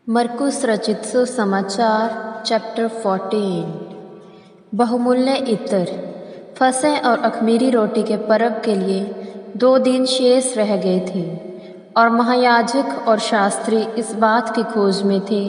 मरकुस रचित सुसमाचार चैप्टर 14। बहुमूल्य इत्र। फसह और अख़मीरी रोटी के पर्व के लिए 2 दिन शेष रह गए थे और महायाजक और शास्त्री इस बात की खोज में थे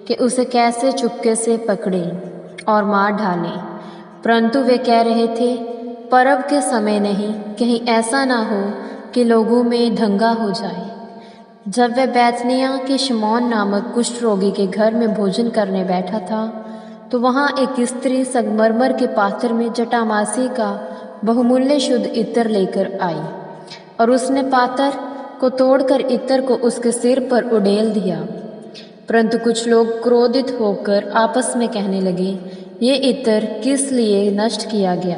कि उसे कैसे चुपके से पकड़ें और मार डालें। परंतु वे कह रहे थे, पर्व के समय नहीं, कहीं ऐसा ना हो कि लोगों में दंगा हो जाए। जब वह बैतनिय्याह के शमौन नामक कुष्ठ रोगी के घर में भोजन करने बैठा था, तो वहाँ एक स्त्री संगमरमर के पात्र में जटामासी का बहुमूल्य शुद्ध इत्र लेकर आई और उसने पात्र को तोड़कर इत्र को उसके सिर पर उड़ेल दिया। परंतु कुछ लोग क्रोधित होकर आपस में कहने लगे, ये इत्र किस लिए नष्ट किया गया,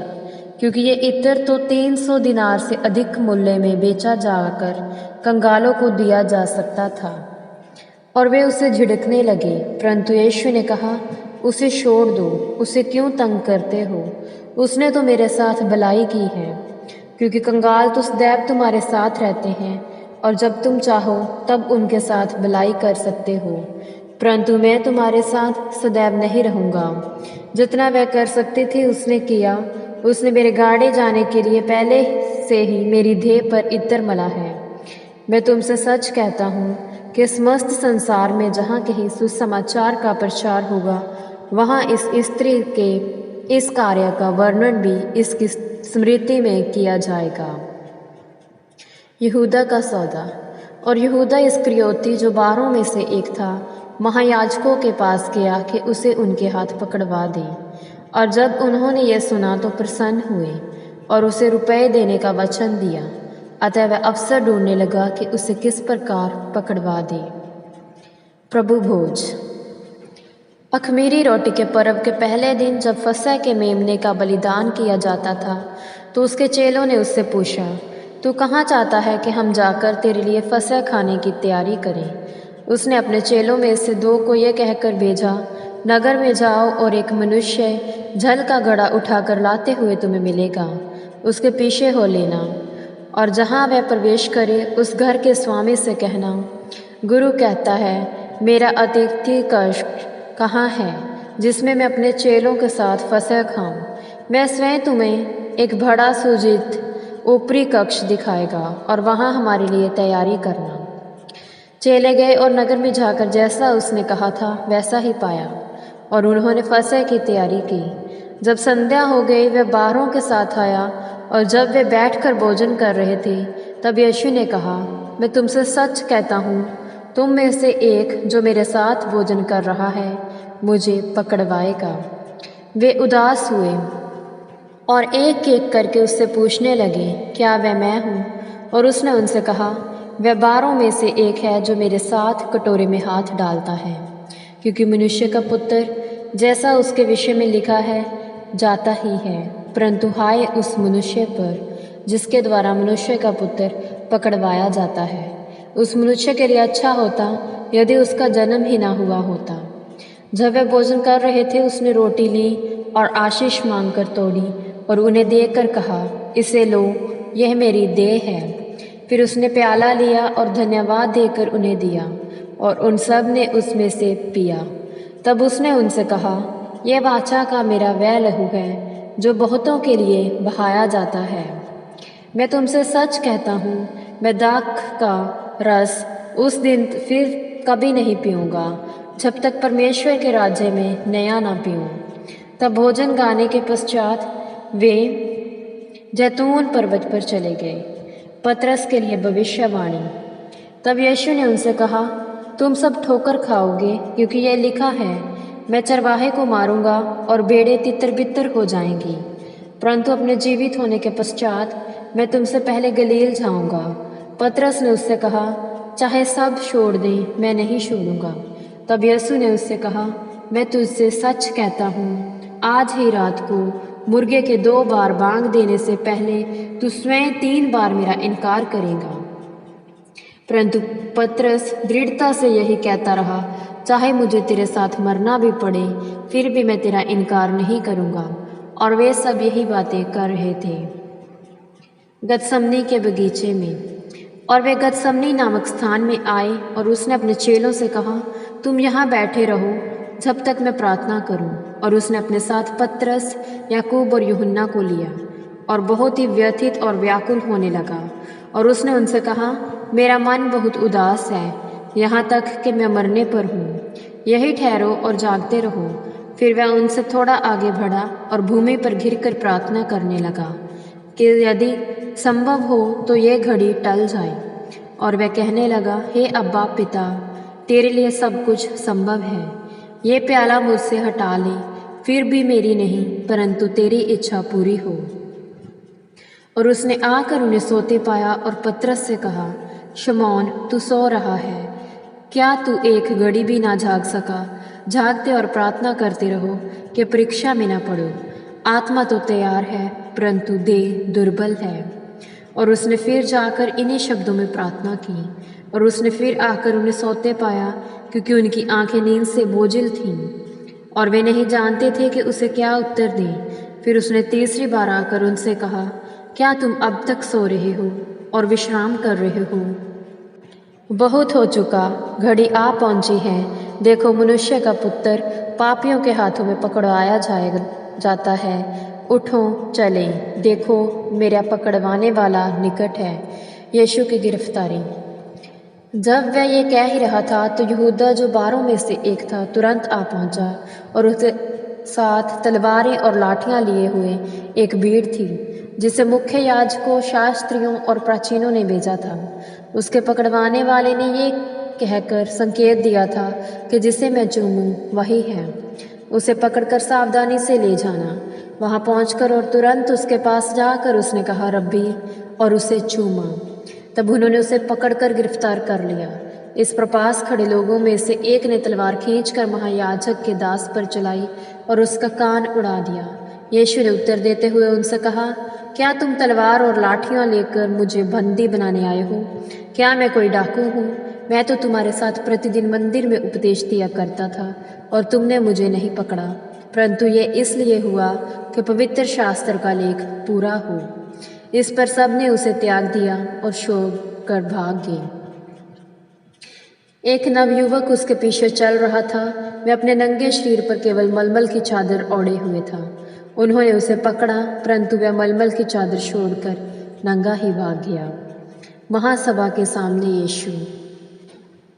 क्योंकि ये इत्र तो 300 दिनार से अधिक मूल्य में बेचा जाकर कंगालों को दिया जा सकता था। और वे उसे झिड़कने लगे। परंतु यीशु ने कहा, उसे छोड़ दो, उसे क्यों तंग करते हो? उसने तो मेरे साथ भलाई की है, क्योंकि कंगाल तो सदैव तुम्हारे साथ रहते हैं और जब तुम चाहो तब उनके साथ भलाई कर सकते हो। परंतु मैं तुम्हारे साथ सदैव नहीं रहूँगा। जितना वह कर सकती थी उसने किया। उसने मेरे गाड़े जाने के लिए पहले से ही मेरी देह पर इत्र मला है। मैं तुमसे सच कहता हूँ कि समस्त संसार में जहाँ कहीं सुसमाचार का प्रचार होगा, वहाँ इस स्त्री के इस कार्य का वर्णन भी इसकी स्मृति में किया जाएगा। यहूदा का सौदा। और यहूदा इस्करियोती, जो 12 में से एक था, महायाजकों के पास गया कि उसे उनके हाथ पकड़वा दे। और जब उन्होंने यह सुना तो प्रसन्न हुए और उसे रुपये देने का वचन दिया। अतः वह अवसर ढूंढने लगा कि उसे किस प्रकार पकड़वा दे। प्रभु भोज। अख़मीरी रोटी के पर्व के पहले दिन जब फसह के मेमने का बलिदान किया जाता था, तो उसके चेलों ने उससे पूछा, तू कहाँ चाहता है कि हम जाकर तेरे लिए फसह खाने की तैयारी करें? उसने अपने चेलों में से 2 को यह कहकर भेजा, नगर में जाओ और एक मनुष्य जल का घड़ा उठाकर लाते हुए तुम्हें मिलेगा, उसके पीछे हो लेना। और जहाँ वह प्रवेश करे उस घर के स्वामी से कहना, गुरु कहता है, मेरा अतिथि कक्ष कहाँ है जिसमें मैं अपने चेलों के साथ फसह खाऊं? मैं स्वयं तुम्हें एक बड़ा सुजित ऊपरी कक्ष दिखाएगा और वहाँ हमारे लिए तैयारी करना। चेले गए और नगर में जाकर जैसा उसने कहा था वैसा ही पाया और उन्होंने फसह की तैयारी की। जब संध्या हो गई वह 12 के साथ आया और जब वे बैठकर भोजन कर रहे थे, तब यीशु ने कहा, मैं तुमसे सच कहता हूँ, तुम में से एक जो मेरे साथ भोजन कर रहा है मुझे पकड़वाएगा। वे उदास हुए और एक एक करके उससे पूछने लगे, क्या वह मैं हूँ? और उसने उनसे कहा, वह 12 में से एक है जो मेरे साथ कटोरे में हाथ डालता है। क्योंकि मनुष्य का पुत्र जैसा उसके विषय में लिखा है जाता ही है, परंतु हाय उस मनुष्य पर जिसके द्वारा मनुष्य का पुत्र पकड़वाया जाता है। उस मनुष्य के लिए अच्छा होता यदि उसका जन्म ही ना हुआ होता। जब वे भोजन कर रहे थे, उसने रोटी ली और आशीष मांगकर तोड़ी और उन्हें देकर कहा, इसे लो, यह मेरी देह है। फिर उसने प्याला लिया और धन्यवाद देकर उन्हें दिया और उन सब ने उसमें से पिया। तब उसने उनसे कहा, यह वाचा का मेरा वह लहू है जो बहुतों के लिए बहाया जाता है। मैं तुमसे सच कहता हूँ, मैं दाख का रस उस दिन फिर कभी नहीं पीऊँगा जब तक परमेश्वर के राज्य में नया ना पीऊँ। तब भोजन गाने के पश्चात वे जैतून पर्वत पर चले गए। पतरस के लिए भविष्यवाणी। तब यीशु ने उनसे कहा, तुम सब ठोकर खाओगे, क्योंकि यह लिखा है, मैं चरवाहे को मारूंगा और भेड़ें तितर-बितर हो जाएंगी। परंतु अपने जीवित होने के पश्चात मैं तुमसे पहले गलील जाऊंगा। पतरस ने उससे कहा, चाहे सब छोड़ दें, मैं नहीं छोड़ूंगा। तब यीशु ने उससे कहा, मैं तुझसे सच कहता हूँ, आज ही रात को मुर्गे के 2 बार बांग देने से पहले तू स्वयं 3 बार मेरा इनकार करेगा। परंतु पतरस दृढ़ता से यही कहता रहा, चाहे मुझे तेरे साथ मरना भी पड़े, फिर भी मैं तेरा इनकार नहीं करूँगा। और वे सब यही बातें कर रहे थे गतसमनी के बगीचे में। और वे गतसमनी नामक स्थान में आए और उसने अपने चेलों से कहा, तुम यहाँ बैठे रहो जब तक मैं प्रार्थना करूं। और उसने अपने साथ पतरस, याकूब और यूहन्ना को लिया और बहुत ही व्यथित और व्याकुल होने लगा। और उसने उनसे कहा, मेरा मन बहुत उदास है, यहाँ तक कि मैं मरने पर हूँ। यही ठहरो और जागते रहो। फिर वह उनसे थोड़ा आगे बढ़ा और भूमि पर गिरकर प्रार्थना करने लगा कि यदि संभव हो तो ये घड़ी टल जाए। और वह कहने लगा, हे अब्बा पिता, तेरे लिए सब कुछ संभव है। ये प्याला मुझसे हटा ले, फिर भी मेरी नहीं परंतु तेरी इच्छा पूरी हो। और उसने आकर उन्हें सोते पाया और पतरस से कहा, शमौन, तू सो रहा है, क्या तू एक घड़ी भी ना जाग सका? जागते और प्रार्थना करते रहो कि परीक्षा में ना पड़ो। आत्मा तो तैयार है परंतु देह दुर्बल है। और उसने फिर जाकर इन्हीं शब्दों में प्रार्थना की। और उसने फिर आकर उन्हें सोते पाया, क्योंकि उनकी आंखें नींद से बोझिल थीं और वे नहीं जानते थे कि उसे क्या उत्तर दें। फिर उसने तीसरी बार आकर उनसे कहा, क्या तुम अब तक सो रहे हो और विश्राम कर रहे हो? बहुत हो चुका, घड़ी आ पहुंची है। देखो, मनुष्य का पुत्र पापियों के हाथों में पकड़वाया जाता है। उठो चले, देखो मेरा पकड़वाने वाला निकट है। यीशु की गिरफ्तारी। जब वह ये कह ही रहा था तो यहूदा, जो 12 में से एक था, तुरंत आ पहुंचा और उसके साथ तलवारें और लाठियां लिए हुए एक भीड़ थी, जिसे मुख्य याजकों, शास्त्रियों और प्राचीनों ने भेजा था। उसके पकड़वाने वाले ने ये कहकर संकेत दिया था कि जिसे मैं चूमूं वही है, उसे पकड़कर सावधानी से ले जाना। वहां पहुंचकर और तुरंत उसके पास जाकर उसने कहा, रब्बी, और उसे चूमा। तब उन्होंने उसे पकड़कर गिरफ्तार कर लिया। इस पर पास खड़े लोगों में से एक ने तलवार खींचकर महायाजक के दास पर चलाई और उसका कान उड़ा दिया। यीशु ने उत्तर देते हुए उनसे कहा, क्या तुम तलवार और लाठियां लेकर मुझे बंदी बनाने आए हो? क्या मैं कोई डाकू हूँ? मैं तो तुम्हारे साथ प्रतिदिन मंदिर में उपदेश दिया करता था और तुमने मुझे नहीं पकड़ा, परंतु ये इसलिए हुआ कि पवित्र शास्त्र का लेख पूरा हो। इस पर सब ने उसे त्याग दिया और शोक कर भाग गए। एक नवयुवक उसके पीछे चल रहा था। वह अपने नंगे शरीर पर केवल मलमल की चादर ओढ़े हुए था। उन्होंने उसे पकड़ा, परंतु वह मलमल की चादर छोड़कर नंगा ही भाग गया। महासभा के सामने यीशु।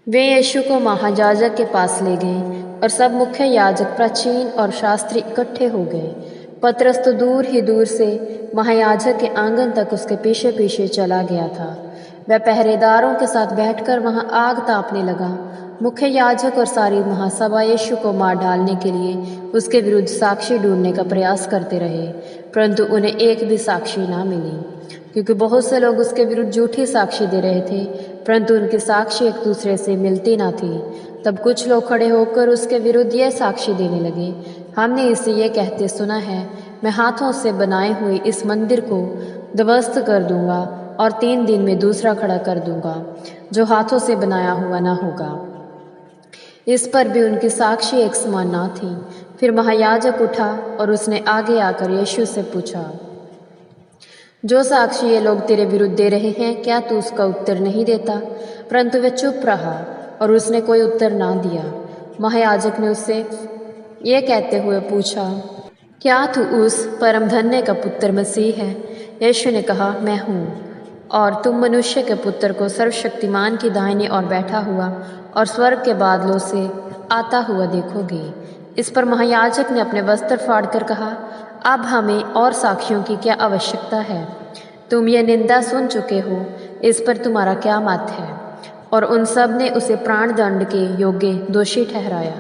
वे यीशु को महायाजक के पास ले गए और सब मुख्य याजक, प्राचीन और शास्त्री इकट्ठे हो गए। पतरस तो दूर से महायाजक के आंगन तक उसके पीछे पीछे चला गया था। वह पहरेदारों के साथ बैठकर वहां आग तापने लगा। मुख्य याजक और सारी महासभा यीशु को मार डालने के लिए उसके विरुद्ध साक्षी ढूंढने का प्रयास करते रहे, परंतु उन्हें एक भी साक्षी ना मिली, क्योंकि बहुत से लोग उसके विरुद्ध झूठी साक्षी दे रहे थे, परंतु उनकी साक्षी एक दूसरे से मिलती ना थी। तब कुछ लोग खड़े होकर उसके विरुद्ध यह साक्षी देने लगे, हमने इसे ये कहते सुना है, मैं हाथों से बनाए हुए इस मंदिर को ध्वस्त कर दूंगा और 3 दिन में दूसरा खड़ा कर दूंगा, जो हाथों से बनाया हुआ ना होगा। इस पर भी उनकी साक्षी एक समान ना थी। फिर महायाजक उठा और उसने आगे आकर यीशु से पूछा, जो साक्षी ये लोग तेरे विरुद्ध दे रहे हैं, क्या तू उसका उत्तर नहीं देता? परंतु वह चुप रहा और उसने कोई उत्तर ना दिया। महायाजक ने उससे ये कहते हुए पूछा, क्या तू उस परमधन्य का पुत्र मसीह है? यीशु ने कहा, मैं हूँ। और तुम मनुष्य के पुत्र को सर्वशक्तिमान की दाहिनी ओर बैठा हुआ और स्वर्ग के बादलों से आता हुआ देखोगे। इस पर महायाजक ने अपने वस्त्र फाड़कर कहा, अब हमें और साक्षियों की क्या आवश्यकता है? तुम ये निंदा सुन चुके हो, इस पर तुम्हारा क्या मत है? और उन सब ने उसे प्राण दंड के योग्य दोषी ठहराया।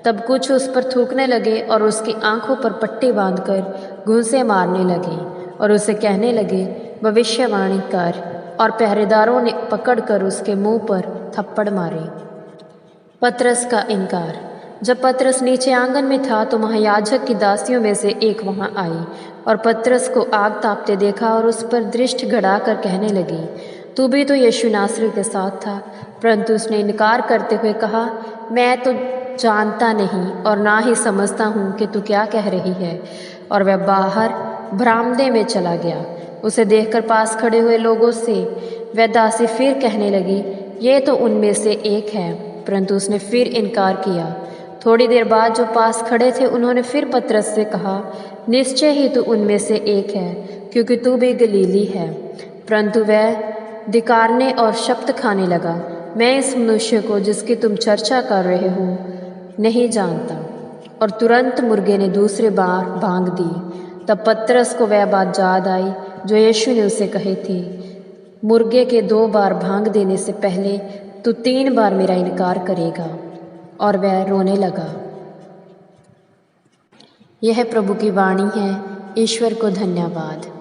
तब कुछ उस पर थूकने लगे और उसकी आंखों पर पट्टी बांधकर घूंसे मारने लगे और उसे कहने लगे, भविष्यवाणी कर। और पहरेदारों ने पकड़कर उसके मुंह पर थप्पड़ मारे। पतरस का इनकार। जब पतरस नीचे आंगन में था तो महायाजक की दासियों में से एक वहां आई और पतरस को आग तापते देखा और उस पर दृष्टि गड़ाकर कहने लगी, तू भी तो यीशु नासरी के साथ था। परंतु उसने इनकार करते हुए कहा, मैं तो जानता नहीं और ना ही समझता हूँ कि तू क्या कह रही है। और वह बाहर बरामदे में चला गया। उसे देखकर पास खड़े हुए लोगों से वह दासी फिर कहने लगी, ये तो उनमें से एक है। परंतु उसने फिर इनकार किया। थोड़ी देर बाद जो पास खड़े थे उन्होंने फिर पतरस से कहा, निश्चय ही तू उनमें से एक है, क्योंकि तू भी गलीली है। परंतु वह धिक्कारने और शपथ खाने लगा, मैं इस मनुष्य को जिसकी तुम चर्चा कर रहे हो नहीं जानता। और तुरंत मुर्गे ने दूसरे बार भांग दी। तब पतरस को वह बात याद आई जो यीशु ने उसे कही थी, मुर्गे के 2 बार भांग देने से पहले तू 3 बार मेरा इनकार करेगा। और वह रोने लगा। यह प्रभु की वाणी है। ईश्वर को धन्यवाद।